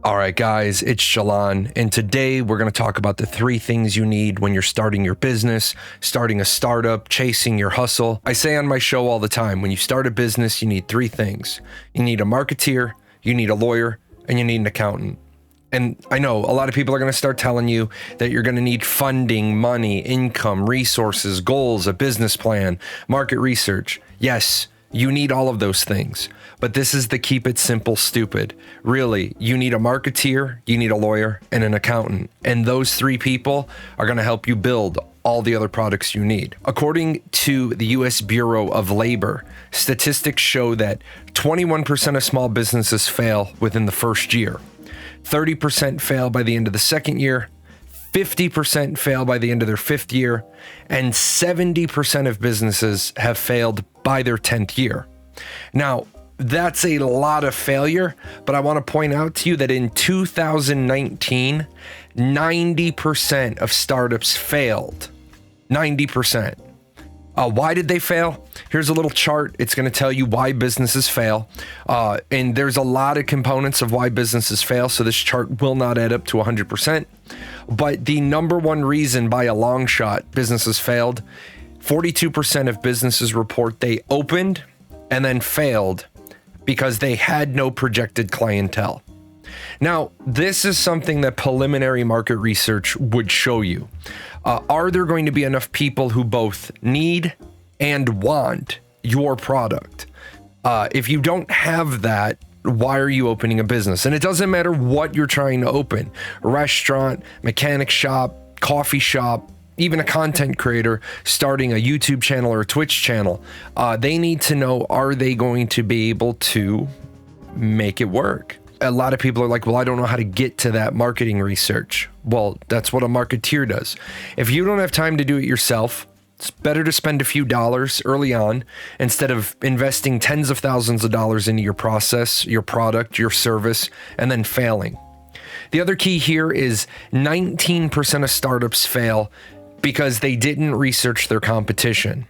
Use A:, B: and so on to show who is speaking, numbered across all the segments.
A: All right, guys, it's Jahlon, and today we're going to talk about the 3 things you need when you're starting your business, starting a startup, chasing your hustle. I say on my show all the time, when you start a business, you need 3 things. You need a marketeer, you need a lawyer, and you need an accountant. And I know a lot of people are going to start telling you that you're going to need funding, money, income, resources, goals, a business plan, market research. Yes, you need all of those things. But this is the keep it simple stupid. Really, you need a marketeer, you need a lawyer, and an accountant. And those 3 people are going to help you build all the other products you need. According to the U.S. Bureau of Labor, statistics show that 21% of small businesses fail within the first year. 30% fail by the end of the second year. 50% fail by the end of their 5th year. And 70% of businesses have failed by their 10th year. Now, that's a lot of failure, but I want to point out to you that in 2019, 90% of startups failed. 90%. Why did they fail? Here's a little chart. It's going to tell you why businesses fail. And there's a lot of components of why businesses fail, so this chart will not add up to 100%. But the number one reason by a long shot businesses failed, 42% of businesses report they opened and then failed because they had no projected clientele. Now, this is something that preliminary market research would show you. Are there going to be enough people who both need and want your product? If you don't have that, why are you opening a business? And it doesn't matter what you're trying to open, a restaurant, mechanic shop, coffee shop, even a content creator starting a YouTube channel or a Twitch channel. They need to know, are they going to be able to make it work? A lot of people are like, well, I don't know how to get to that marketing research. Well, that's what a marketeer does. If you don't have time to do it yourself, it's better to spend a few dollars early on instead of investing tens of thousands of dollars into your process, your product, your service, and then failing. The other key here is 19% of startups fail because they didn't research their competition.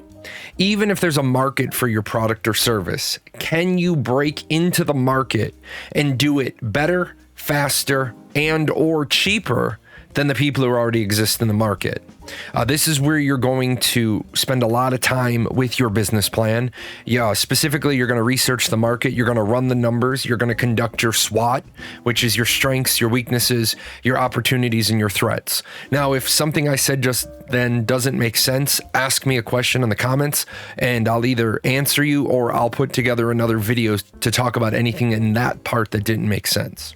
A: Even if there's a market for your product or service, can you break into the market and do it better, faster, and or cheaper than the people who already exist in the market? This is where you're going to spend a lot of time with your business plan. Yeah, specifically, you're going to research the market. You're going to run the numbers. You're going to conduct your SWOT, which is your strengths, your weaknesses, your opportunities, and your threats. Now, if something I said just then doesn't make sense, ask me a question in the comments, and I'll either answer you or I'll put together another video to talk about anything in that part that didn't make sense.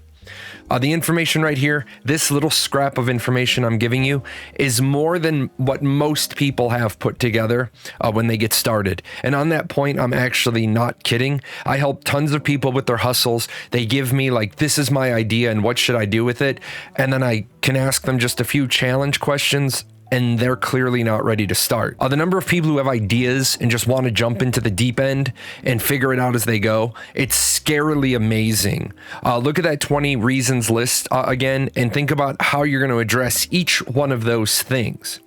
A: The information right here, this little scrap of information I'm giving you, is more than what most people have put together when they get started. And on that point, I'm actually not kidding. I help tons of people with their hustles. They give me like, this is my idea and what should I do with it? And then I can ask them just a few challenge questions, and they're clearly not ready to start. The number of people who have ideas and just want to jump into the deep end and figure it out as they go, it's scarily amazing. Look at that 20 reasons list again, and think about how you're going to address each one of those things.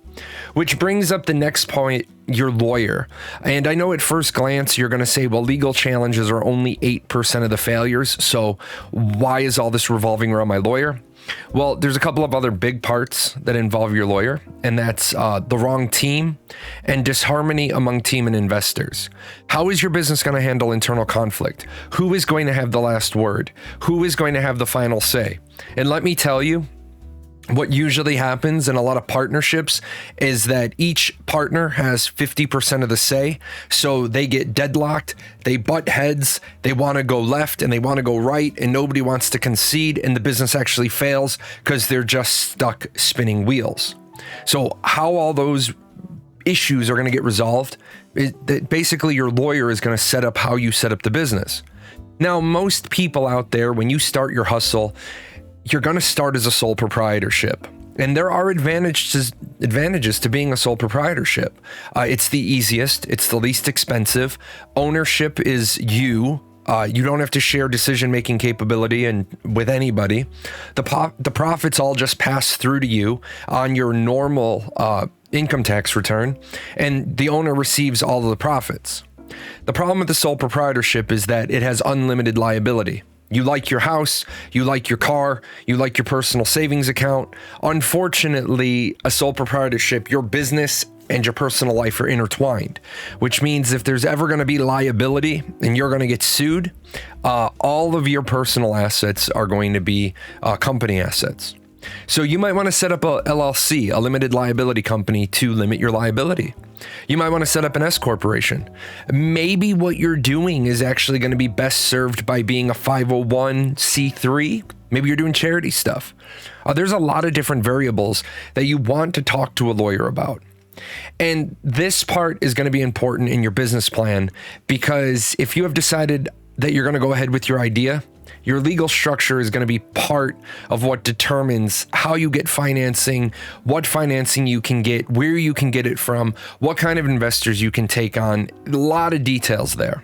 A: Which brings up the next point, your lawyer. And I know at first glance, you're going to say, well, legal challenges are only 8% of the failures. So why is all this revolving around my lawyer? Well, there's a couple of other big parts that involve your lawyer, and that's the wrong team and disharmony among team and investors. How is your business going to handle internal conflict? Who is going to have the last word? Who is going to have the final say? And let me tell you, what usually happens in a lot of partnerships is that each partner has 50% of the say. So they get deadlocked, they butt heads, they want to go left and they want to go right, and nobody wants to concede, and the business actually fails because they're just stuck spinning wheels. So how all those issues are going to get resolved is that basically your lawyer is going to set up how you set up the business. Now, most people out there, when you start your hustle, you're going to start as a sole proprietorship. And there are advantages to being a sole proprietorship. It's the easiest. It's the least expensive. Ownership is you. You don't have to share decision-making capability and with anybody. The profits all just pass through to you on your normal income tax return, and the owner receives all of the profits. The problem with the sole proprietorship is that it has unlimited liability. You like your house, you like your car, you like your personal savings account. Unfortunately, a sole proprietorship, your business and your personal life are intertwined, which means if there's ever going to be liability and you're going to get sued, all of your personal assets are going to be company assets. So you might want to set up a LLC, a limited liability company, to limit your liability. You might want to set up an S corporation. Maybe what you're doing is actually going to be best served by being a 501c3. Maybe you're doing charity stuff. There's a lot of different variables that you want to talk to a lawyer about. And this part is going to be important in your business plan, because if you have decided that you're going to go ahead with your idea, your legal structure is going to be part of what determines how you get financing, what financing you can get, where you can get it from, what kind of investors you can take on. A lot of details there.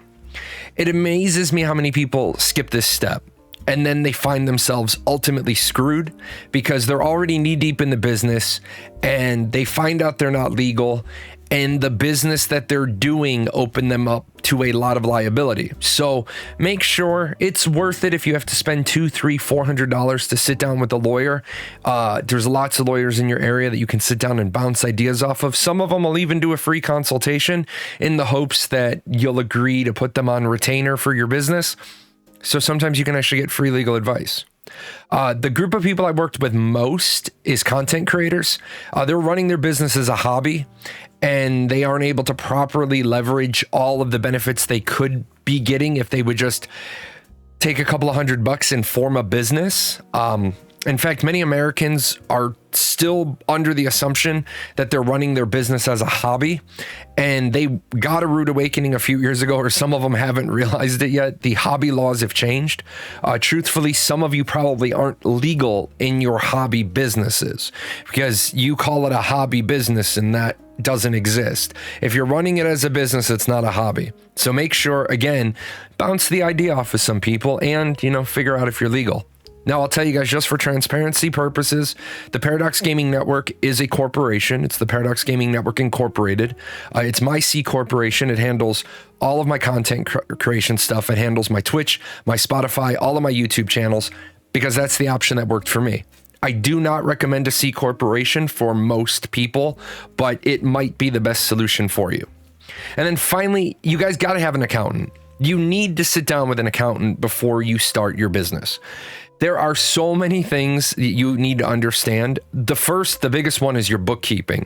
A: It amazes me how many people skip this step, and then they find themselves ultimately screwed because they're already knee deep in the business and they find out they're not legal, and the business that they're doing opened them up to a lot of liability. So make sure it's worth it if you have to spend $200, $300, $400 to sit down with a lawyer. There's lots of lawyers in your area that you can sit down and bounce ideas off of. Some of them will even do a free consultation in the hopes that you'll agree to put them on retainer for your business. So sometimes you can actually get free legal advice. The group of people I worked with most is content creators. They're running their business as a hobby, and they aren't able to properly leverage all of the benefits they could be getting if they would just take a couple of $100 and form a business. In fact, many Americans are still under the assumption that they're running their business as a hobby, and they got a rude awakening a few years ago, or some of them haven't realized it yet. The hobby laws have changed. Truthfully, some of you probably aren't legal in your hobby businesses because you call it a hobby business, and that doesn't exist. If you're running it as a business, it's not a hobby. So make sure, again, bounce the idea off of some people and, figure out if you're legal. Now, I'll tell you guys, just for transparency purposes, the Paradox Gaming Network is a corporation. It's the Paradox Gaming Network Incorporated. It's my C corporation. It handles all of my content creation stuff. It handles my Twitch, my Spotify, all of my YouTube channels, because that's the option that worked for me. I do not recommend a C corporation for most people, but it might be the best solution for you. And then finally, you guys got to have an accountant. You need to sit down with an accountant before you start your business. There are so many things that you need to understand. The biggest one is your bookkeeping.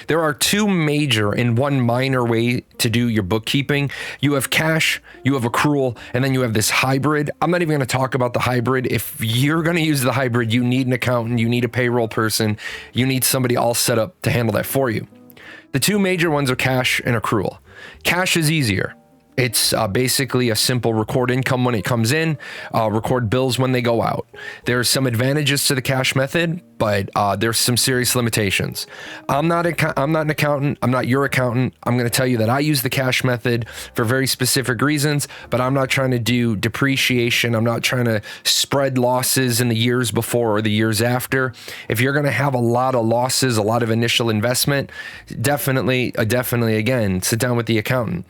A: There are two major and one minor way to do your bookkeeping. You have cash, you have accrual, and then you have this hybrid. I'm not even going to talk about the hybrid. If you're going to use the hybrid, you need an accountant, you need a payroll person, you need somebody all set up to handle that for you. The two major ones are cash and accrual. Cash is easier. It's basically a simple record income when it comes in, record bills when they go out. There's some advantages to the cash method, but there's some serious limitations. I'm not an accountant. I'm not your accountant. I'm going to tell you that I use the cash method for very specific reasons, but I'm not trying to do depreciation. I'm not trying to spread losses in the years before or the years after. If you're going to have a lot of losses, a lot of initial investment, definitely, again, sit down with the accountant.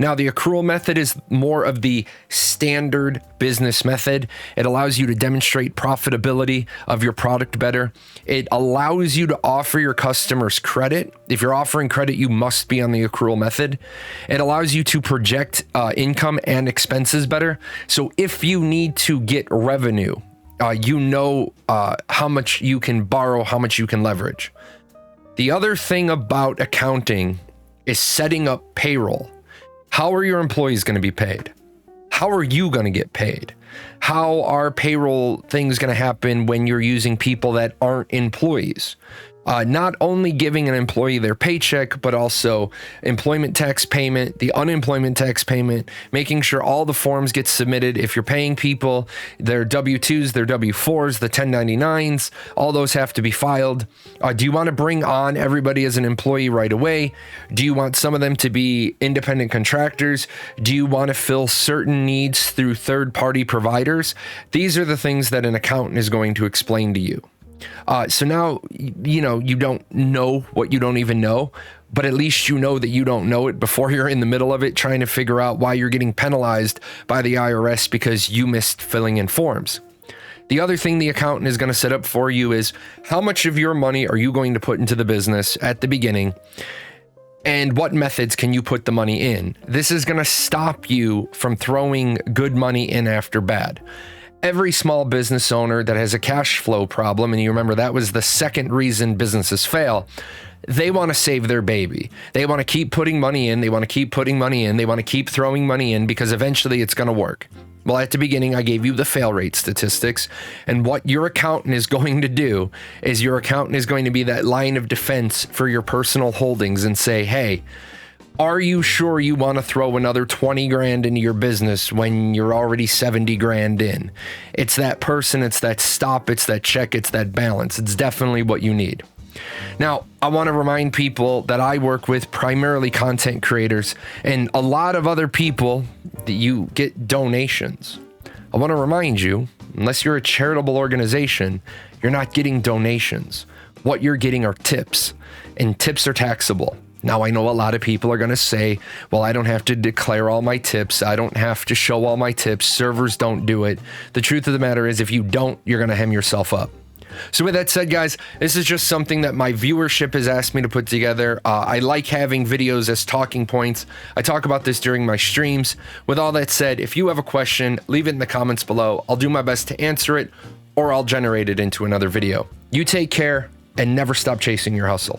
A: Now, the accrual method is more of the standard business method. It allows you to demonstrate profitability of your product better. It allows you to offer your customers credit. If you're offering credit, you must be on the accrual method. It allows you to project income and expenses better. So if you need to get revenue, how much you can borrow, how much you can leverage. The other thing about accounting is setting up payroll. How are your employees going to be paid? How are you going to get paid? How are payroll things going to happen when you're using people that aren't employees? Not only giving an employee their paycheck, but also employment tax payment, the unemployment tax payment, making sure all the forms get submitted. If you're paying people, their W-2s, their W-4s, the 1099s, all those have to be filed. Do you want to bring on everybody as an employee right away? Do you want some of them to be independent contractors? Do you want to fill certain needs through third-party providers? These are the things that an accountant is going to explain to you. So now, you don't know what you don't even know. but at least you know that you don't know it before you're in the middle of it trying to figure out why you're getting penalized by the IRS because you missed filling in forms. The other thing the accountant is going to set up for you is how much of your money are you going to put into the business at the beginning, and what methods can you put the money in? This is going to stop you from throwing good money in after bad. Every small business owner that has a cash flow problem, and you remember that was the second reason businesses fail, they want to save their baby. They want to keep putting money in. They want to keep putting money in. They want to keep throwing money in because eventually it's going to work. Well, at the beginning, I gave you the fail rate statistics, and what your accountant is going to do is your accountant is going to be that line of defense for your personal holdings and say, hey, are you sure you want to throw another 20 grand into your business when you're already 70 grand in? It's that person, it's that stop, it's that check, it's that balance. It's definitely what you need. Now, I want to remind people that I work with primarily content creators and a lot of other people that you get donations. I want to remind you, unless you're a charitable organization, you're not getting donations. What you're getting are tips, and tips are taxable. Now, I know a lot of people are going to say, well, I don't have to declare all my tips. I don't have to show all my tips. Servers don't do it. The truth of the matter is, if you don't, you're going to hem yourself up. So with that said, guys, this is just something that my viewership has asked me to put together. I like having videos as talking points. I talk about this during my streams. With all that said, if you have a question, leave it in the comments below. I'll do my best to answer it, or I'll generate it into another video. You take care and never stop chasing your hustle.